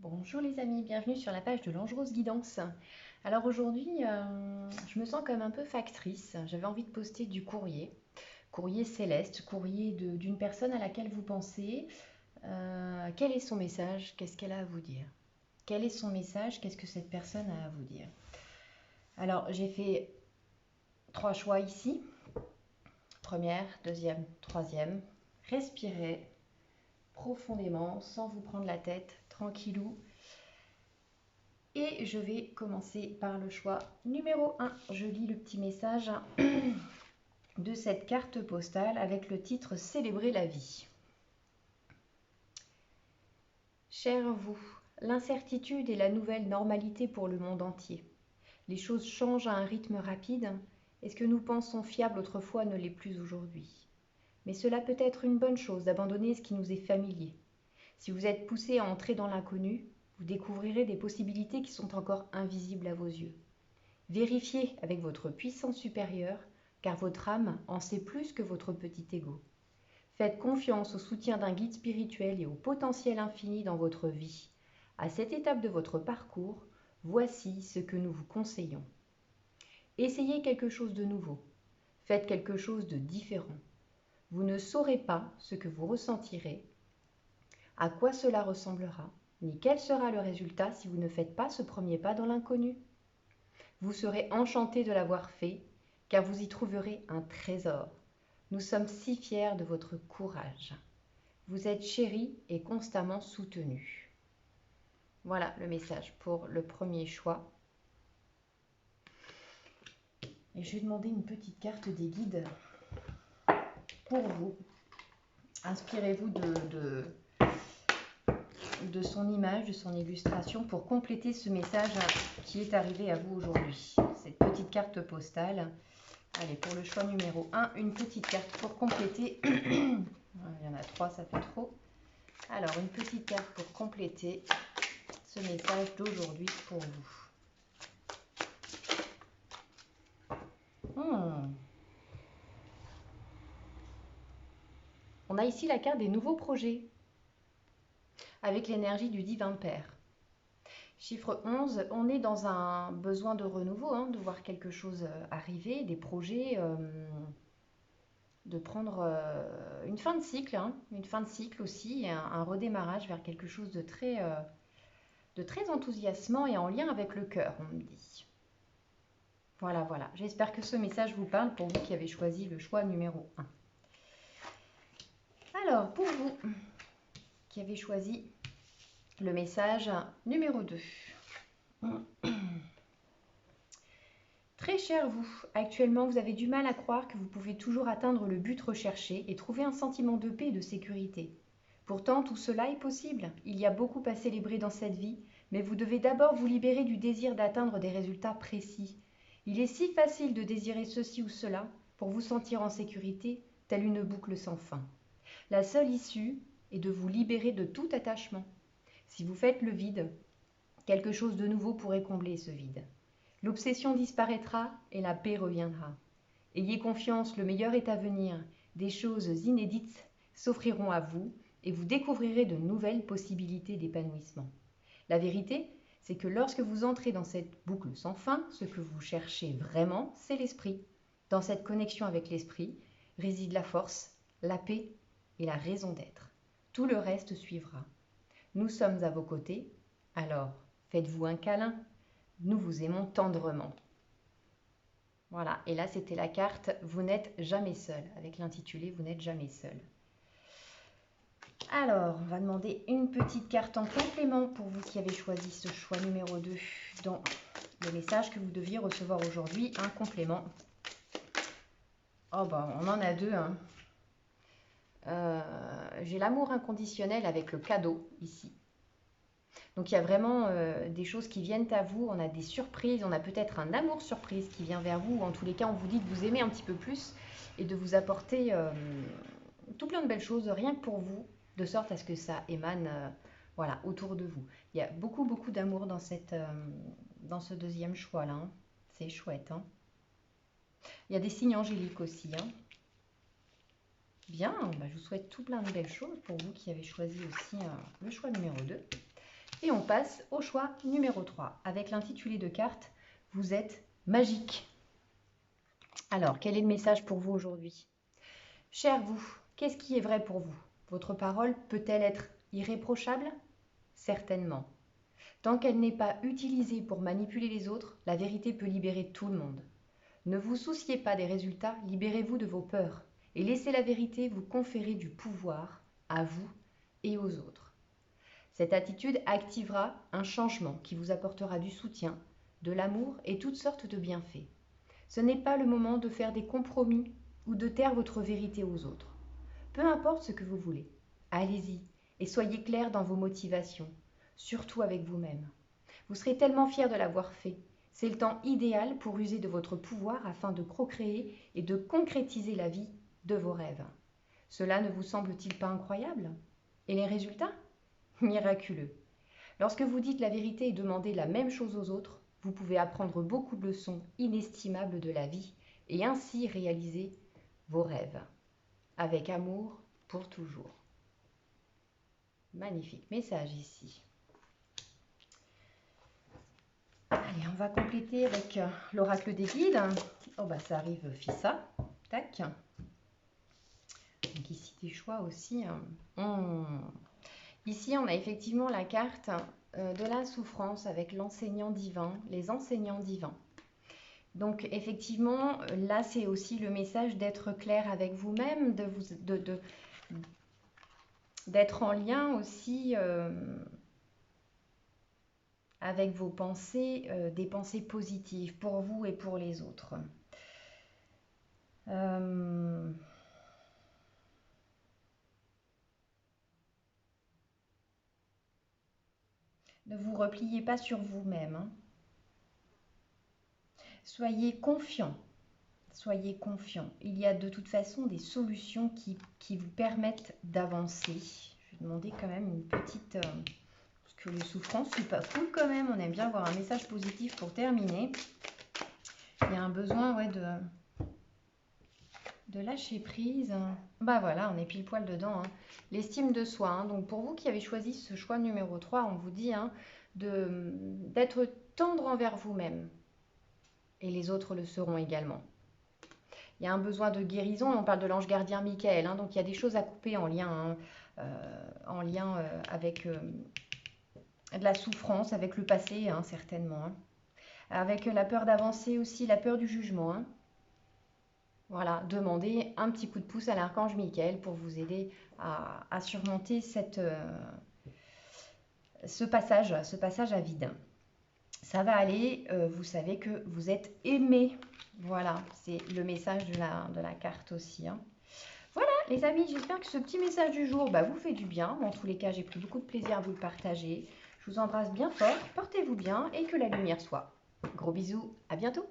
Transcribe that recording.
Bonjour les amis, bienvenue sur la page de l'Ange Rose Guidance. Alors aujourd'hui, je me sens comme un peu factrice. J'avais envie de poster du courrier, courrier céleste, courrier d'une personne à laquelle vous pensez. Quel est son message? Qu'est-ce qu'elle a à vous dire? Quel est son message? Qu'est-ce que cette personne a à vous dire? Alors j'ai fait 3 choix ici. Première, deuxième, troisième. Respirez profondément sans vous prendre la tête, tranquillou. Et je vais commencer par le choix numéro 1. Je lis le petit message de cette carte postale avec le titre Célébrer la vie. Cher vous, l'incertitude est la nouvelle normalité pour le monde entier. Les choses changent à un rythme rapide et ce que nous pensons fiable autrefois ne l'est plus aujourd'hui. Mais cela peut être une bonne chose d'abandonner ce qui nous est familier. Si vous êtes poussé à entrer dans l'inconnu, vous découvrirez des possibilités qui sont encore invisibles à vos yeux. Vérifiez avec votre puissance supérieure, car votre âme en sait plus que votre petit ego. Faites confiance au soutien d'un guide spirituel et au potentiel infini dans votre vie. À cette étape de votre parcours, voici ce que nous vous conseillons. Essayez quelque chose de nouveau. Faites quelque chose de différent. Vous ne saurez pas ce que vous ressentirez, à quoi cela ressemblera, ni quel sera le résultat si vous ne faites pas ce premier pas dans l'inconnu. Vous serez enchanté de l'avoir fait, car vous y trouverez un trésor. Nous sommes si fiers de votre courage. Vous êtes chéri et constamment soutenu. Voilà le message pour le premier choix. Et je vais demander une petite carte des guides pour vous. Inspirez-vous de son image, de son illustration pour compléter ce message qui est arrivé à vous aujourd'hui. Cette petite carte postale. Allez, pour le choix numéro 1, une petite carte pour compléter. Il y en a 3, ça fait trop. Alors, une petite carte pour compléter ce message d'aujourd'hui pour vous. On a ici la carte des nouveaux projets avec l'énergie du divin Père. Chiffre 11, on est dans un besoin de renouveau, de voir quelque chose arriver, des projets, de prendre une fin de cycle, une fin de cycle aussi, et un redémarrage vers quelque chose de très enthousiasmant et en lien avec le cœur, on me dit. Voilà, voilà. J'espère que ce message vous parle pour vous qui avez choisi le choix numéro 1. Alors, pour vous qui avez choisi le message numéro 2. Très cher vous, actuellement vous avez du mal à croire que vous pouvez toujours atteindre le but recherché et trouver un sentiment de paix et de sécurité. Pourtant, tout cela est possible. Il y a beaucoup à célébrer dans cette vie, mais vous devez d'abord vous libérer du désir d'atteindre des résultats précis. Il est si facile de désirer ceci ou cela pour vous sentir en sécurité, telle une boucle sans fin. La seule issue est de vous libérer de tout attachement. Si vous faites le vide, quelque chose de nouveau pourrait combler ce vide. L'obsession disparaîtra et la paix reviendra. Ayez confiance, le meilleur est à venir. Des choses inédites s'offriront à vous et vous découvrirez de nouvelles possibilités d'épanouissement. La vérité, c'est que lorsque vous entrez dans cette boucle sans fin, ce que vous cherchez vraiment, c'est l'esprit. Dans cette connexion avec l'esprit réside la force, la paix et la raison d'être. Tout le reste suivra. Nous sommes à vos côtés, alors faites-vous un câlin. Nous vous aimons tendrement. Voilà, et là c'était la carte « Vous n'êtes jamais seul » avec l'intitulé « Vous n'êtes jamais seul ». Alors, on va demander une petite carte en complément pour vous qui avez choisi ce choix numéro 2 dans le message que vous deviez recevoir aujourd'hui, un complément. Oh ben, on en a deux. J'ai l'amour inconditionnel avec le cadeau ici. Donc il y a vraiment des choses qui viennent à vous, on a des surprises, on a peut-être un amour surprise qui vient vers vous, ou en tous les cas on vous dit de vous aimer un petit peu plus et de vous apporter tout plein de belles choses, rien que pour vous, de sorte à ce que ça émane voilà, autour de vous. Il y a beaucoup d'amour dans ce deuxième choix-là, c'est chouette. Il y a des signes angéliques aussi. Bien, bah, je vous souhaite tout plein de belles choses pour vous qui avez choisi aussi le choix numéro 2. Et on passe au choix numéro 3 avec l'intitulé de carte « Vous êtes magique ». Alors, quel est le message pour vous aujourd'hui? Cher vous, qu'est-ce qui est vrai pour vous? Votre parole peut-elle être irréprochable? Certainement. Tant qu'elle n'est pas utilisée pour manipuler les autres, la vérité peut libérer tout le monde. Ne vous souciez pas des résultats, libérez-vous de vos peurs et laissez la vérité vous conférer du pouvoir à vous et aux autres. Cette attitude activera un changement qui vous apportera du soutien, de l'amour et toutes sortes de bienfaits. Ce n'est pas le moment de faire des compromis ou de taire votre vérité aux autres. Peu importe ce que vous voulez, allez-y et soyez clair dans vos motivations, surtout avec vous-même. Vous serez tellement fier de l'avoir fait. C'est le temps idéal pour user de votre pouvoir afin de procréer et de concrétiser la vie de vos rêves. Cela ne vous semble-t-il pas incroyable? Et les résultats? Miraculeux. Lorsque vous dites la vérité et demandez la même chose aux autres, vous pouvez apprendre beaucoup de leçons inestimables de la vie et ainsi réaliser vos rêves. Avec amour pour toujours. Magnifique message ici. Allez, on va compléter avec l'oracle des guides. Oh bah ça arrive Fissa. Tac. Donc ici des choix aussi. Ici on a effectivement la carte de la souffrance avec l'enseignant divin, les enseignants divins. Donc effectivement là c'est aussi le message d'être clair avec vous-même, d'être en lien aussi avec vos pensées, des pensées positives pour vous et pour les autres. Ne vous repliez pas sur vous-même. Hein. Soyez confiant. Soyez confiant. Il y a de toute façon des solutions qui vous permettent d'avancer. Je vais demander quand même une petite... parce que les souffrances, c'est pas cool quand même. On aime bien avoir un message positif pour terminer. Il y a un besoin de lâcher prise. Bah voilà, on est pile poil dedans. Hein. L'estime de soi. Hein. Donc pour vous qui avez choisi ce choix numéro 3, on vous dit hein, d'être tendre envers vous-même. Et les autres le seront également. Il y a un besoin de guérison, et on parle de l'ange gardien Michael, hein, donc il y a des choses à couper en lien, avec de la souffrance, avec le passé, hein, certainement. Hein. Avec la peur d'avancer aussi, la peur du jugement. Hein. Voilà, demandez un petit coup de pouce à l'archange Michael pour vous aider à surmonter ce passage à vide. Ça va aller, vous savez que vous êtes aimé. Voilà, c'est le message de la carte aussi. Hein. Voilà, les amis, j'espère que ce petit message du jour vous fait du bien. Dans tous les cas, j'ai pris beaucoup de plaisir à vous le partager. Je vous embrasse bien fort, portez-vous bien et que la lumière soit. Gros bisous, à bientôt.